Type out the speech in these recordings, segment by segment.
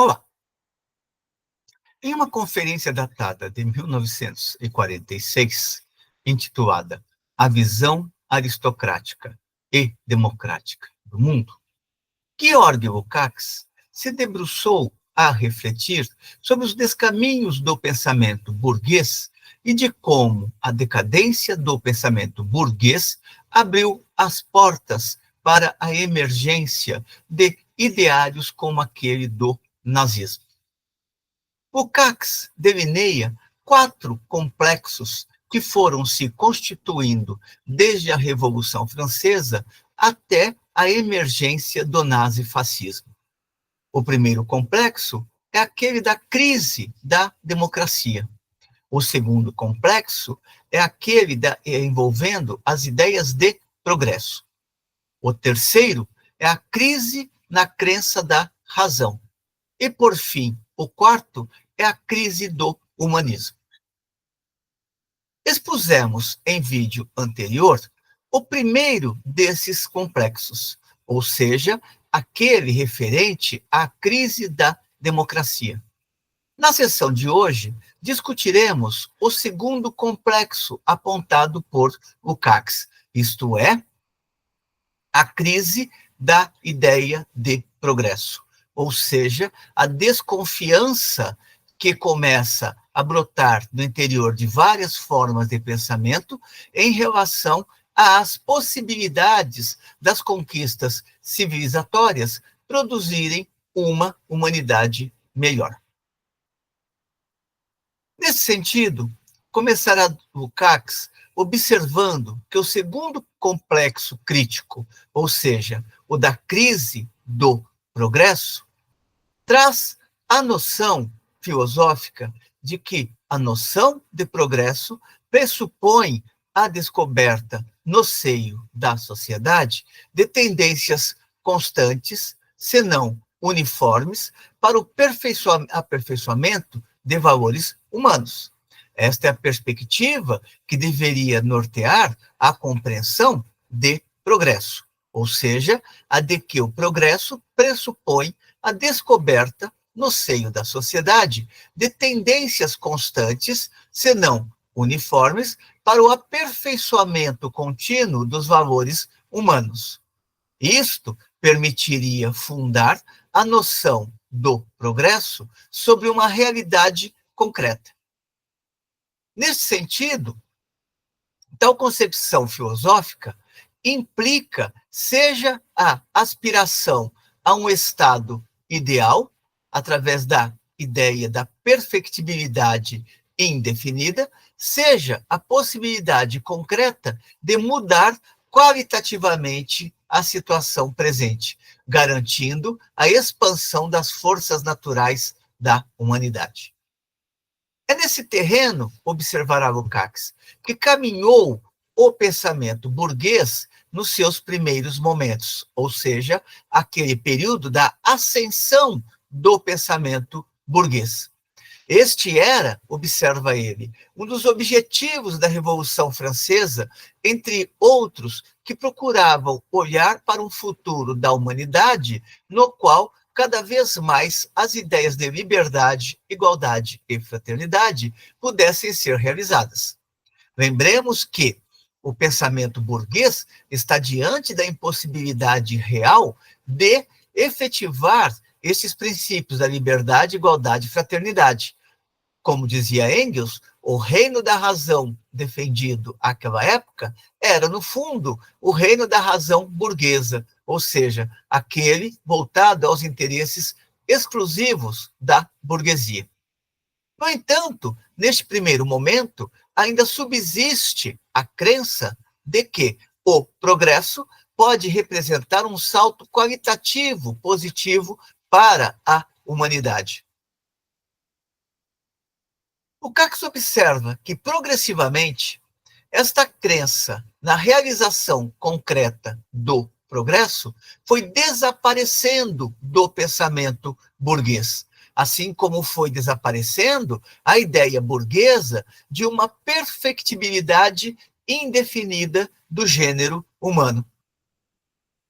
Olá! Em uma conferência datada de 1946, intitulada A Visão Aristocrática e Democrática do Mundo, Georg Lukács se debruçou a refletir sobre os descaminhos do pensamento burguês e de como a decadência do pensamento burguês abriu as portas para a emergência de ideários como aquele do nazismo. Lukács delineia 4 complexos que foram se constituindo desde a Revolução Francesa até a emergência do nazifascismo. O primeiro complexo é aquele da crise da democracia. O segundo complexo é aquele envolvendo as ideias de progresso. O terceiro é a crise na crença da razão. E, por fim, o quarto é a crise do humanismo. Expusemos em vídeo anterior o primeiro desses complexos, ou seja, aquele referente à crise da democracia. Na sessão de hoje, discutiremos o segundo complexo apontado por Lukács, isto é, a crise da ideia de progresso, ou seja, a desconfiança que começa a brotar no interior de várias formas de pensamento em relação às possibilidades das conquistas civilizatórias produzirem uma humanidade melhor. Nesse sentido, começará Lukács observando que o segundo complexo crítico, ou seja, o da crise do progresso, traz a noção filosófica de que a noção de progresso pressupõe a descoberta no seio da sociedade de tendências constantes, senão uniformes, para o aperfeiçoamento de valores humanos. Esta é a perspectiva que deveria nortear a compreensão de progresso, ou seja, a de que o progresso pressupõe a descoberta no seio da sociedade de tendências constantes, senão uniformes, para o aperfeiçoamento contínuo dos valores humanos. Isto permitiria fundar a noção do progresso sobre uma realidade concreta. Nesse sentido, tal concepção filosófica implica seja a aspiração a um estado ideal, através da ideia da perfectibilidade indefinida, seja a possibilidade concreta de mudar qualitativamente a situação presente, garantindo a expansão das forças naturais da humanidade. É nesse terreno, observará Lukács, que caminhou o pensamento burguês nos seus primeiros momentos, ou seja, aquele período da ascensão do pensamento burguês. Este era, observa ele, um dos objetivos da Revolução Francesa, entre outros, que procuravam olhar para um futuro da humanidade no qual cada vez mais as ideias de liberdade, igualdade e fraternidade pudessem ser realizadas. Lembremos que o pensamento burguês está diante da impossibilidade real de efetivar esses princípios da liberdade, igualdade e fraternidade. Como dizia Engels, o reino da razão defendido àquela época era, no fundo, o reino da razão burguesa, ou seja, aquele voltado aos interesses exclusivos da burguesia. No entanto, neste primeiro momento, ainda subsiste a crença de que o progresso pode representar um salto qualitativo positivo para a humanidade. Lukács observa que, progressivamente, esta crença na realização concreta do progresso foi desaparecendo do pensamento burguês, assim como foi desaparecendo a ideia burguesa de uma perfectibilidade indefinida do gênero humano.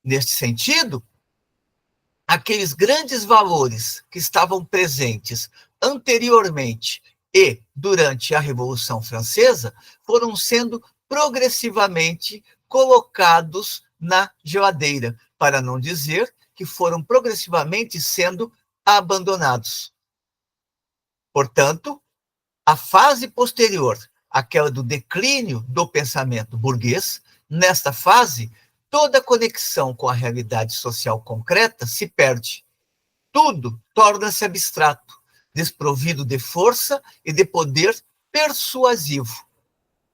Neste sentido, aqueles grandes valores que estavam presentes anteriormente e durante a Revolução Francesa foram sendo progressivamente colocados na geladeira, para não dizer que foram progressivamente sendo abandonados. Portanto, a fase posterior, aquela do declínio do pensamento burguês, nesta fase, toda conexão com a realidade social concreta se perde. Tudo torna-se abstrato, desprovido de força e de poder persuasivo.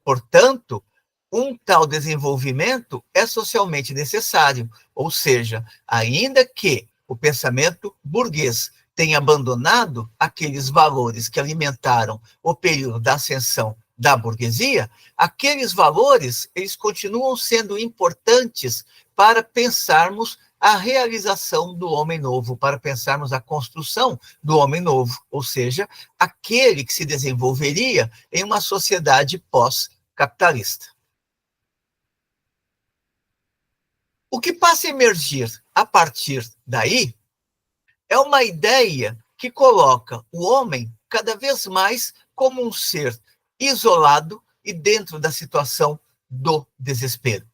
Portanto, um tal desenvolvimento é socialmente necessário, ou seja, ainda que o pensamento burguês tenha abandonado aqueles valores que alimentaram o período da ascensão da burguesia, aqueles valores, eles continuam sendo importantes para pensarmos a realização do homem novo, para pensarmos a construção do homem novo, ou seja, aquele que se desenvolveria em uma sociedade pós-capitalista. O que passa a emergir a partir daí é uma ideia que coloca o homem cada vez mais como um ser isolado e dentro da situação do desespero.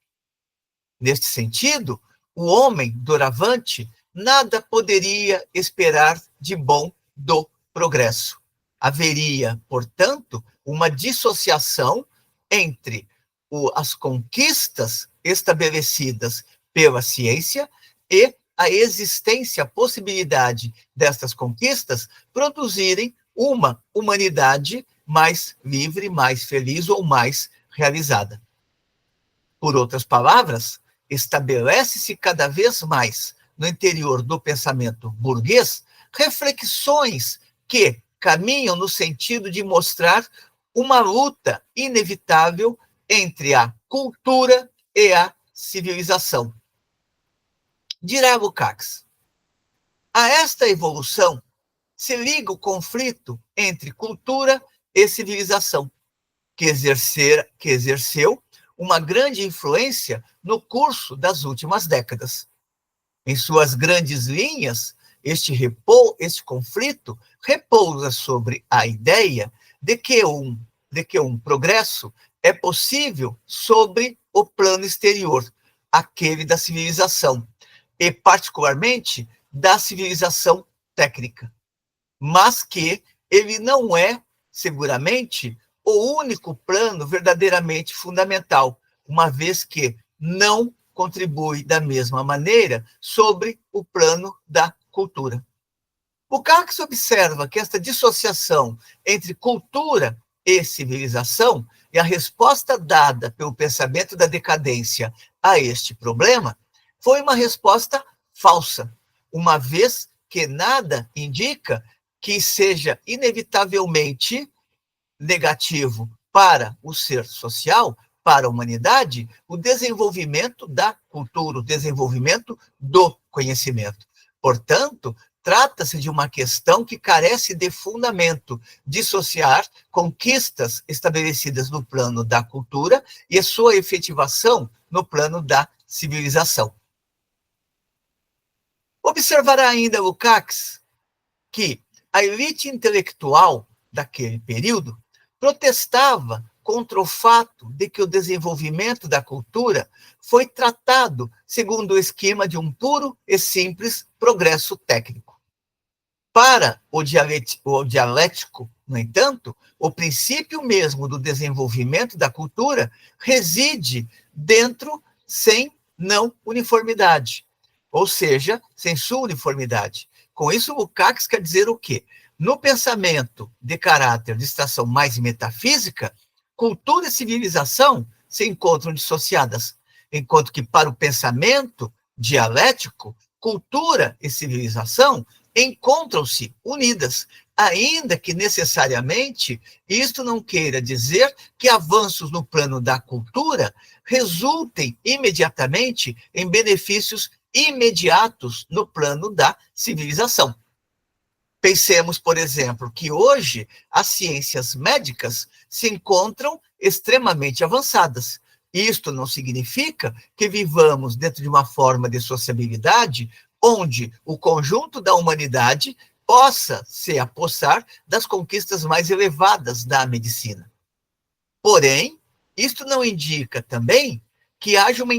Neste sentido, o homem, doravante, nada poderia esperar de bom do progresso. Haveria, portanto, uma dissociação entre as conquistas estabelecidas pela ciência e a existência, a possibilidade destas conquistas produzirem uma humanidade mais livre, mais feliz ou mais realizada. Por outras palavras, estabelece-se cada vez mais no interior do pensamento burguês reflexões que caminham no sentido de mostrar uma luta inevitável entre a cultura e a civilização. Dirá Lukács, a esta evolução se liga o conflito entre cultura e civilização, que exerceu uma grande influência no curso das últimas décadas. Em suas grandes linhas, este conflito repousa sobre a ideia de que um progresso é possível sobre o plano exterior, aquele da civilização, e particularmente da civilização técnica, mas que ele não é, seguramente, o único plano verdadeiramente fundamental, uma vez que não contribui da mesma maneira sobre o plano da cultura. Lukács observa que esta dissociação entre cultura e civilização e a resposta dada pelo pensamento da decadência a este problema foi uma resposta falsa, uma vez que nada indica que seja inevitavelmente negativo para o ser social, para a humanidade, o desenvolvimento da cultura, o desenvolvimento do conhecimento. Portanto, trata-se de uma questão que carece de fundamento, dissociar conquistas estabelecidas no plano da cultura e sua efetivação no plano da civilização. Observará ainda Lukács que a elite intelectual daquele período protestava contra o fato de que o desenvolvimento da cultura foi tratado segundo o esquema de um puro e simples progresso técnico. Para o dialético, no entanto, o princípio mesmo do desenvolvimento da cultura reside dentro sem não uniformidade, ou seja, sem sua uniformidade. Com isso, Lukács quer dizer o quê? No pensamento de caráter de extração mais metafísica, cultura e civilização se encontram dissociadas, enquanto que para o pensamento dialético, cultura e civilização encontram-se unidas, ainda que necessariamente isto não queira dizer que avanços no plano da cultura resultem imediatamente em benefícios imediatos no plano da civilização. Pensemos, por exemplo, que hoje as ciências médicas se encontram extremamente avançadas. Isto não significa que vivamos dentro de uma forma de sociabilidade onde o conjunto da humanidade possa se apossar das conquistas mais elevadas da medicina. Porém, isto não indica também que haja uma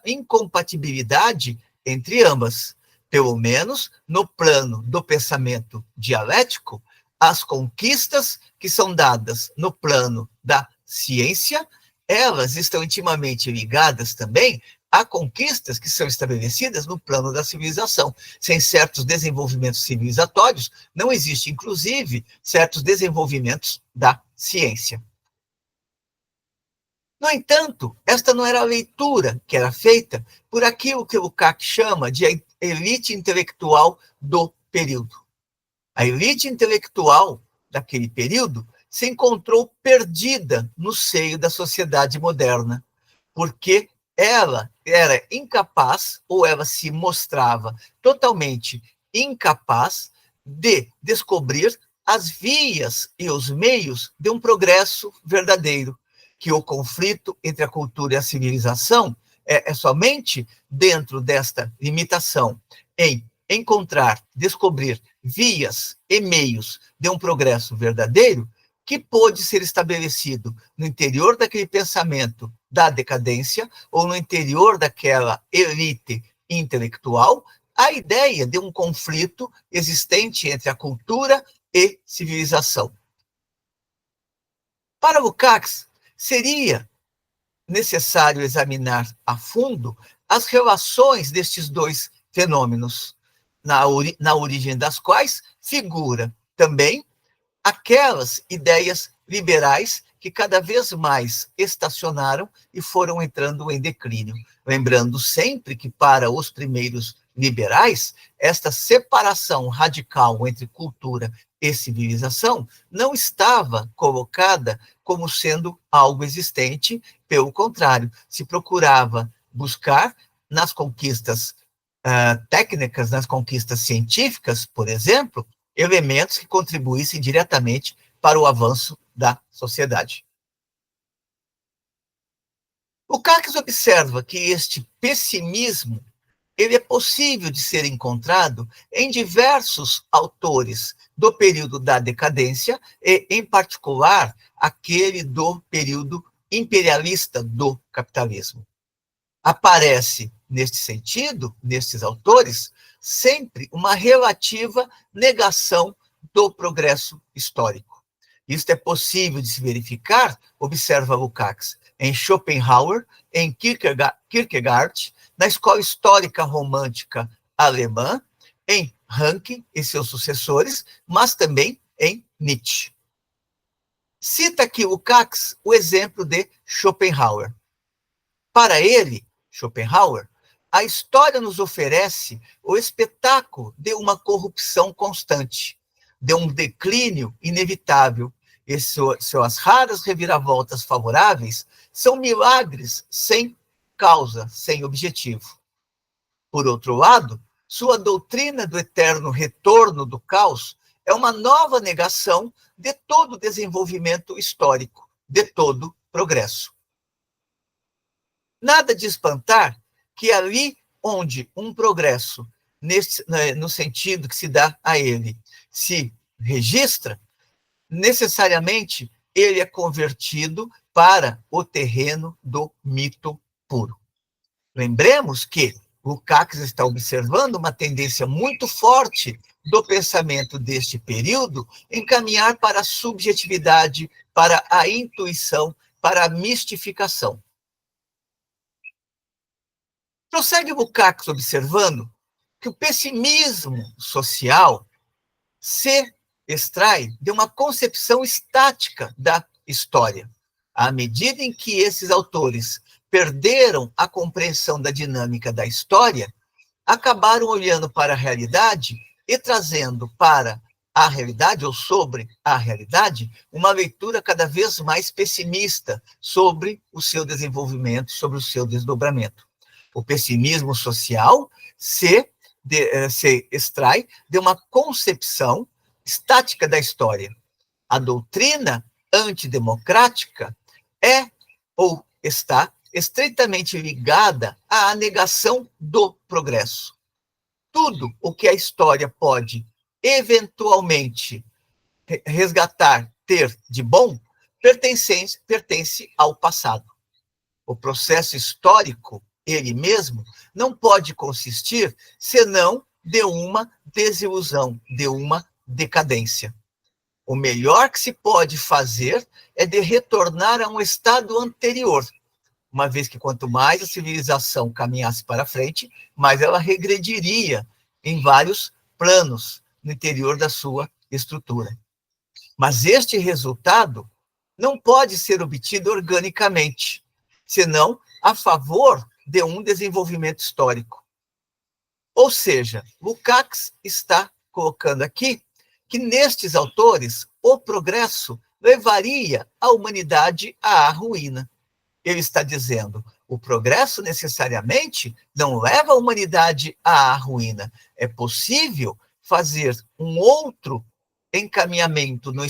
incompatibilidade entre ambas. Pelo menos no plano do pensamento dialético, as conquistas que são dadas no plano da ciência, elas estão intimamente ligadas também a conquistas que são estabelecidas no plano da civilização. Sem certos desenvolvimentos civilizatórios, não existe, inclusive, certos desenvolvimentos da ciência. No entanto, esta não era a leitura que era feita por aquilo que Lukács chama de elite intelectual do período. A elite intelectual daquele período se encontrou perdida no seio da sociedade moderna, porque ela era incapaz, ou ela se mostrava totalmente incapaz de descobrir as vias e os meios de um progresso verdadeiro, que o conflito entre a cultura e a civilização é somente dentro desta limitação em encontrar, descobrir vias e meios de um progresso verdadeiro que pôde ser estabelecido no interior daquele pensamento da decadência ou no interior daquela elite intelectual, a ideia de um conflito existente entre a cultura e civilização. Para Lukács, seria necessário examinar a fundo as relações destes dois fenômenos, na origem das quais figura também aquelas ideias liberais que cada vez mais estacionaram e foram entrando em declínio. Lembrando sempre que, para os primeiros liberais, esta separação radical entre cultura e civilização não estava colocada como sendo algo existente, pelo contrário, se procurava buscar nas conquistas técnicas, nas conquistas científicas, por exemplo, elementos que contribuíssem diretamente para o avanço da sociedade. Lukács observa que este pessimismo ele é possível de ser encontrado em diversos autores do período da decadência e, em particular, aquele do período imperialista do capitalismo. Aparece, neste sentido, nestes autores, sempre uma relativa negação do progresso histórico. Isto é possível de se verificar, observa Lukács, em Schopenhauer, em Kierkegaard, na escola histórica romântica alemã, em Ranke e seus sucessores, mas também em Nietzsche. Cita aqui Lukács o exemplo de Schopenhauer. Para ele, Schopenhauer, a história nos oferece o espetáculo de uma corrupção constante, de um declínio inevitável, e suas raras reviravoltas favoráveis são milagres sem causa, sem objetivo. Por outro lado, sua doutrina do eterno retorno do caos é uma nova negação de todo desenvolvimento histórico, de todo progresso. Nada de espantar que ali onde um progresso, no sentido que se dá a ele, se registra, necessariamente ele é convertido para o terreno do mito puro. Lembremos que Lukács está observando uma tendência muito forte do pensamento deste período em caminhar para a subjetividade, para a intuição, para a mistificação. Prossegue Lukács observando que o pessimismo social se extrai de uma concepção estática da história. À medida em que esses autores perderam a compreensão da dinâmica da história, acabaram olhando para a realidade e trazendo para a realidade, ou sobre a realidade, uma leitura cada vez mais pessimista sobre o seu desenvolvimento, sobre o seu desdobramento. O pessimismo social se extrai de uma concepção estática da história. A doutrina antidemocrática é ou está estreitamente ligada à negação do progresso. tudo o que a história pode eventualmente resgatar, ter de bom, pertence ao passado. O processo histórico, ele mesmo, não pode consistir senão de uma desilusão, de uma decadência. O melhor que se pode fazer é de retornar a um estado anterior, uma vez que quanto mais a civilização caminhasse para frente, mais ela regrediria em vários planos no interior da sua estrutura. Mas este resultado não pode ser obtido organicamente, senão a favor de um desenvolvimento histórico. Ou seja, Lukács está colocando aqui que nestes autores o progresso levaria a humanidade à ruína. Ele está dizendo, o progresso necessariamente não leva a humanidade à ruína. É possível fazer um outro encaminhamento no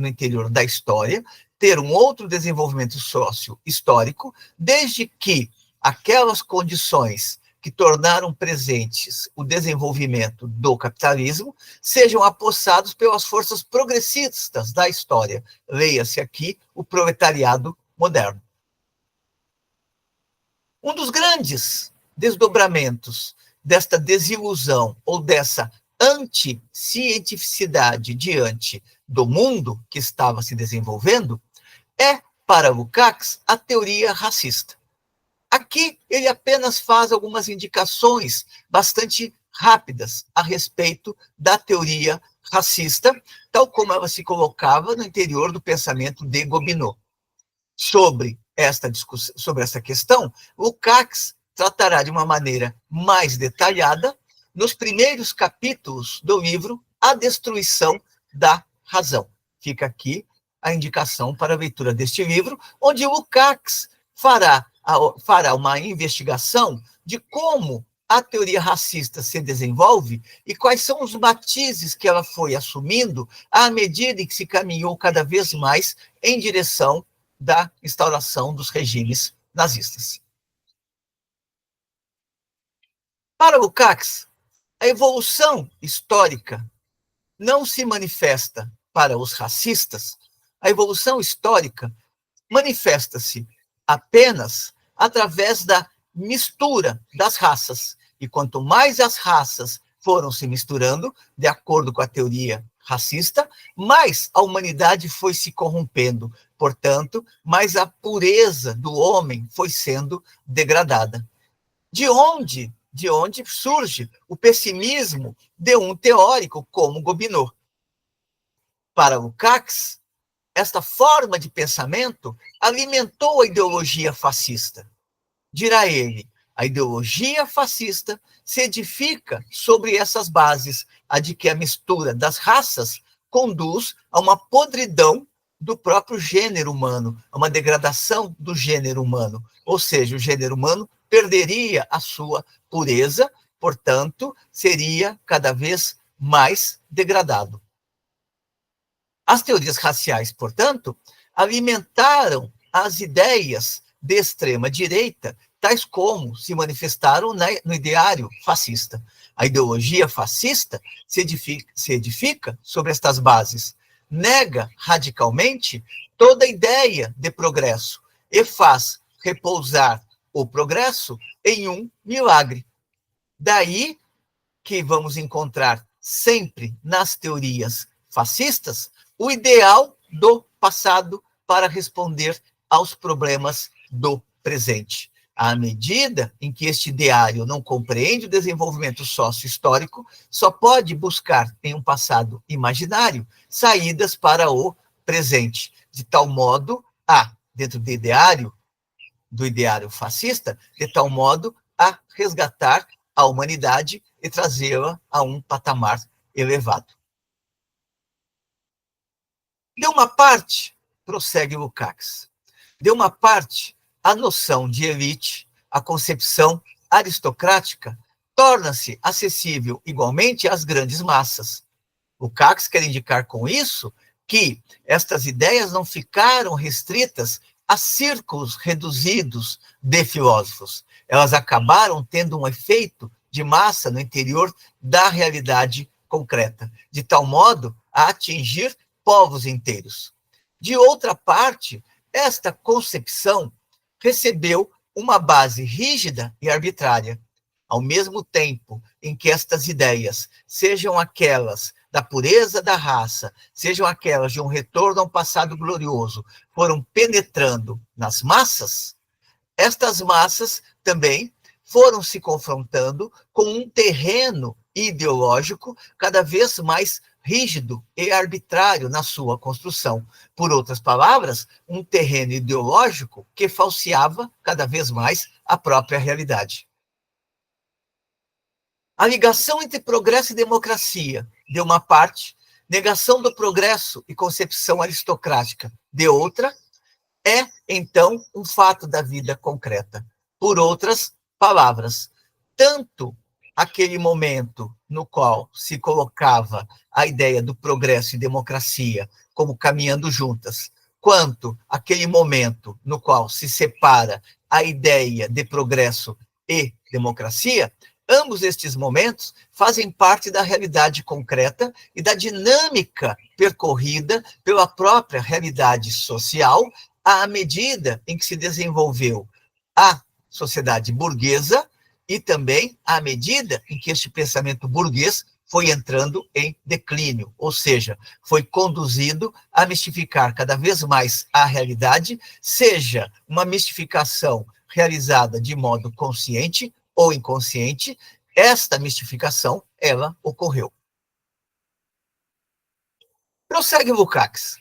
interior da história, ter um outro desenvolvimento sócio-histórico, desde que aquelas condições que tornaram presentes o desenvolvimento do capitalismo sejam apossados pelas forças progressistas da história. Leia-se aqui o proletariado moderno. Um dos grandes desdobramentos desta desilusão ou dessa anti-cientificidade diante do mundo que estava se desenvolvendo é, para Lukács, a teoria racista. Aqui ele apenas faz algumas indicações bastante rápidas a respeito da teoria racista, tal como ela se colocava no interior do pensamento de Gobineau. Sobre esta discussão, sobre essa questão, Lukács tratará de uma maneira mais detalhada nos primeiros capítulos do livro A Destruição da Razão. Fica aqui a indicação para a leitura deste livro, onde Lukács fará uma investigação de como a teoria racista se desenvolve e quais são os matizes que ela foi assumindo à medida em que se caminhou cada vez mais em direção da instauração dos regimes nazistas. Para Lukács, a evolução histórica não se manifesta para os racistas, a evolução histórica manifesta-se apenas através da mistura das raças. E quanto mais as raças foram se misturando, de acordo com a teoria racista, mais a humanidade foi se corrompendo. Portanto, mais a pureza do homem foi sendo degradada. De onde surge o pessimismo de um teórico como Gobineau. Para Lukács, esta forma de pensamento alimentou a ideologia fascista. Dirá ele, a ideologia fascista se edifica sobre essas bases, a de que a mistura das raças conduz a uma podridão do próprio gênero humano, a uma degradação do gênero humano. Ou seja, o gênero humano perderia a sua pureza, portanto, seria cada vez mais degradado. As teorias raciais, portanto, alimentaram as ideias de extrema-direita, tais como se manifestaram no ideário fascista. A ideologia fascista se edifica sobre estas bases, nega radicalmente toda ideia de progresso e faz repousar o progresso em um milagre. Daí que vamos encontrar sempre nas teorias fascistas o ideal do passado para responder aos problemas do presente. À medida em que este ideário não compreende o desenvolvimento sócio-histórico, só pode buscar em um passado imaginário saídas para o presente, de tal modo dentro do ideário fascista, de tal modo a resgatar a humanidade e trazê-la a um patamar elevado. De uma parte, prossegue Lukács, de uma parte, a noção de elite, a concepção aristocrática, torna-se acessível igualmente às grandes massas. Lukács quer indicar com isso que estas ideias não ficaram restritas a círculos reduzidos de filósofos. Elas acabaram tendo um efeito de massa no interior da realidade concreta, de tal modo a atingir povos inteiros. De outra parte, esta concepção recebeu uma base rígida e arbitrária. Ao mesmo tempo em que estas ideias, sejam aquelas da pureza da raça, sejam aquelas de um retorno ao passado glorioso, foram penetrando nas massas, estas massas também foram se confrontando com um terreno ideológico cada vez mais rígido e arbitrário na sua construção. Por outras palavras, um terreno ideológico que falseava cada vez mais a própria realidade. A ligação entre progresso e democracia, de uma parte, negação do progresso e concepção aristocrática, de outra, é, então, um fato da vida concreta. Por outras palavras, tanto aquele momento no qual se colocava a ideia do progresso e democracia como caminhando juntas, quanto aquele momento no qual se separa a ideia de progresso e democracia, ambos estes momentos fazem parte da realidade concreta e da dinâmica percorrida pela própria realidade social à medida em que se desenvolveu a sociedade burguesa e também à medida em que este pensamento burguês foi entrando em declínio, ou seja, foi conduzido a mistificar cada vez mais a realidade, seja uma mistificação realizada de modo consciente ou inconsciente. Esta mistificação, ela ocorreu. Prossegue Lukács.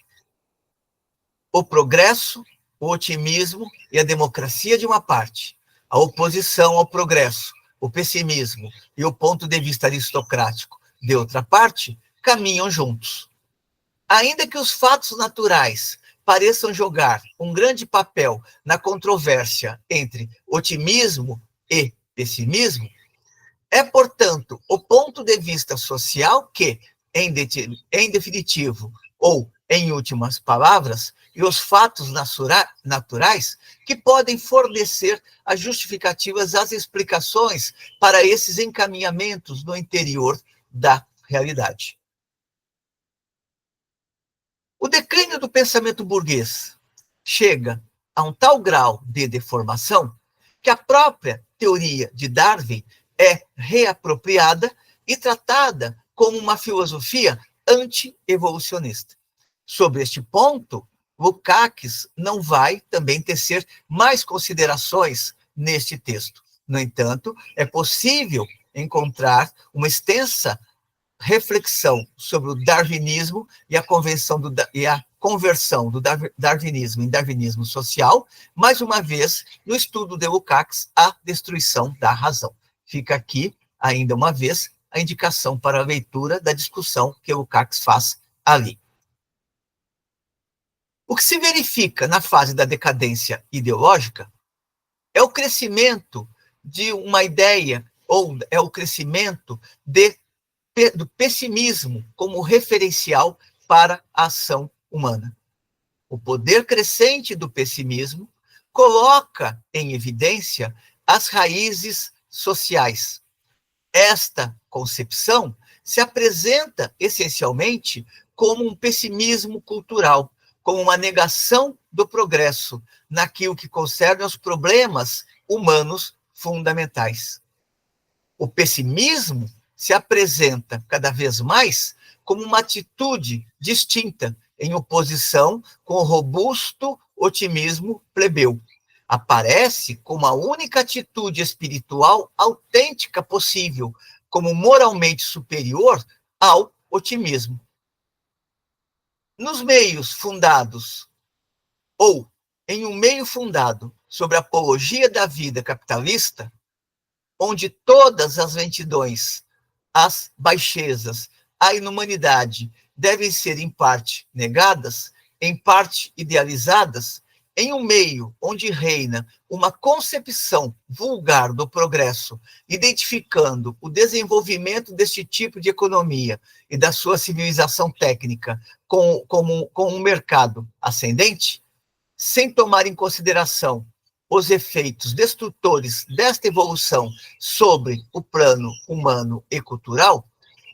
O progresso, o otimismo e a democracia de uma parte, a oposição ao progresso, o pessimismo e o ponto de vista aristocrático de outra parte, caminham juntos. Ainda que os fatos naturais pareçam jogar um grande papel na controvérsia entre otimismo e pessimismo, é, portanto, o ponto de vista social que, em definitivo, ou em últimas palavras, e os fatos naturais que podem fornecer as justificativas, as explicações para esses encaminhamentos no interior da realidade. O declínio do pensamento burguês chega a um tal grau de deformação que a própria teoria de Darwin é reapropriada e tratada como uma filosofia anti-evolucionista. Sobre este ponto, Lukács não vai também tecer mais considerações neste texto. No entanto, é possível encontrar uma extensa reflexão sobre o darwinismo e a conversão do darwinismo em darwinismo social, mais uma vez, no estudo de Lukács, A Destruição da Razão. Fica aqui, ainda uma vez, a indicação para a leitura da discussão que Lukács faz ali. O que se verifica na fase da decadência ideológica é o crescimento de uma ideia, ou é o crescimento do pessimismo como referencial para a ação humana. O poder crescente do pessimismo coloca em evidência as raízes sociais. Esta concepção se apresenta essencialmente como um pessimismo cultural, como uma negação do progresso naquilo que concerne aos problemas humanos fundamentais. O pessimismo se apresenta cada vez mais como uma atitude distinta, em oposição com o robusto otimismo plebeu. Aparece como a única atitude espiritual autêntica possível, como moralmente superior ao otimismo. Nos meios fundados, ou em um meio fundado sobre a apologia da vida capitalista, onde todas as lentidões, as baixezas, a inumanidade devem ser em parte negadas, em parte idealizadas, em um meio onde reina uma concepção vulgar do progresso, identificando o desenvolvimento deste tipo de economia e da sua civilização técnica com um mercado ascendente, sem tomar em consideração os efeitos destrutores desta evolução sobre o plano humano e cultural,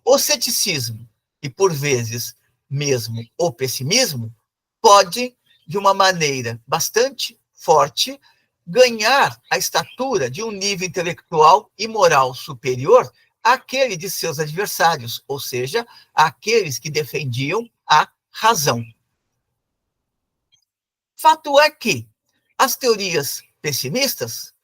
o ceticismo e, por vezes, mesmo o pessimismo, pode, de uma maneira bastante forte, ganhar a estatura de um nível intelectual e moral superior àquele de seus adversários, ou seja, àqueles que defendiam a razão. Fato é que as teorias pessimistas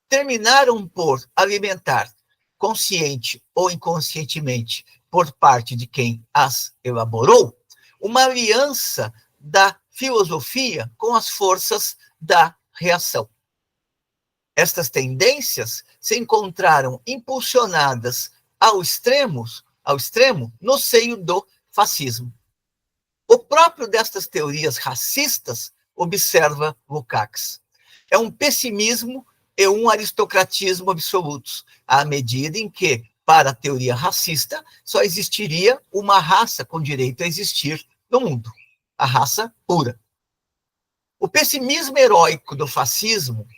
terminaram por alimentar, consciente ou inconscientemente, por parte de quem as elaborou, uma aliança da filosofia com as forças da reação. Estas tendências se encontraram impulsionadas ao extremo no seio do fascismo. O próprio destas teorias racistas, observa Lukács, é um pessimismo e um aristocratismo absolutos, à medida em que, para a teoria racista, só existiria uma raça com direito a existir no mundo, a raça pura. O pessimismo heróico do fascismo,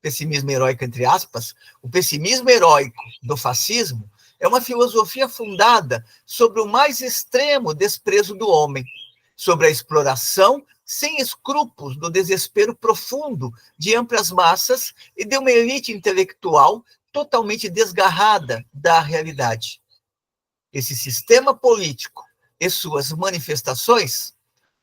pessimismo heróico entre aspas, o pessimismo heróico do fascismo é uma filosofia fundada sobre o mais extremo desprezo do homem, sobre a exploração sem escrúpulos do desespero profundo de amplas massas e de uma elite intelectual totalmente desgarrada da realidade. Esse sistema político e suas manifestações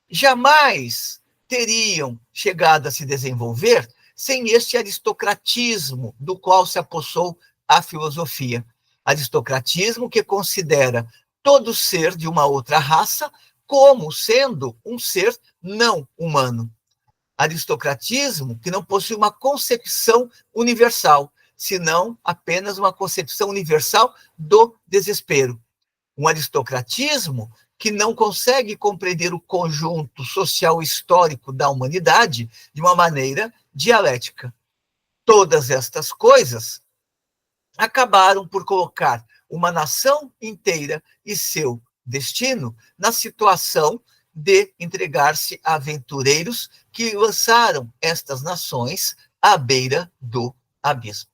jamais teriam chegado a se desenvolver sem este aristocratismo do qual se apossou a filosofia. Aristocratismo que considera todo ser de uma outra raça como sendo um ser não humano. Aristocratismo que não possui uma concepção universal, senão apenas uma concepção universal do desespero. Um aristocratismo que não consegue compreender o conjunto social histórico da humanidade de uma maneira dialética. Todas estas coisas acabaram por colocar uma nação inteira e seu destino na situação de entregar-se a aventureiros que lançaram estas nações à beira do abismo.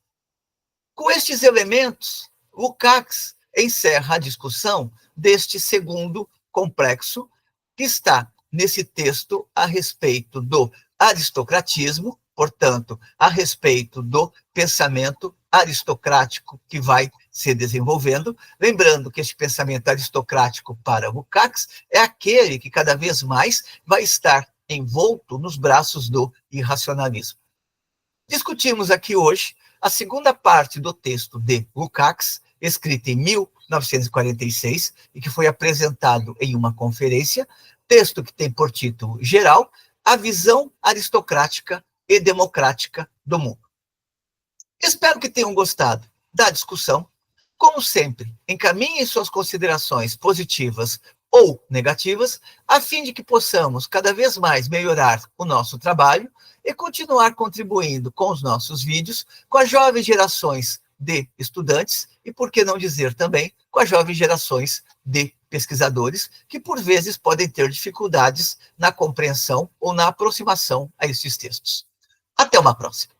Com estes elementos, Lukács encerra a discussão deste segundo complexo, que está nesse texto a respeito do aristocratismo, portanto, a respeito do pensamento aristocrático que vai se desenvolvendo, lembrando que este pensamento aristocrático para Lukács é aquele que cada vez mais vai estar envolto nos braços do irracionalismo. Discutimos aqui hoje a segunda parte do texto de Lukács, escrita em 1946, e que foi apresentado em uma conferência, texto que tem por título geral A Visão Aristocrática e Democrática do Mundo. Espero que tenham gostado da discussão. Como sempre, encaminhem suas considerações positivas ou negativas, a fim de que possamos cada vez mais melhorar o nosso trabalho e continuar contribuindo com os nossos vídeos com as jovens gerações de estudantes e, por que não dizer também, com as jovens gerações de pesquisadores, que por vezes podem ter dificuldades na compreensão ou na aproximação a estes textos. Até uma próxima.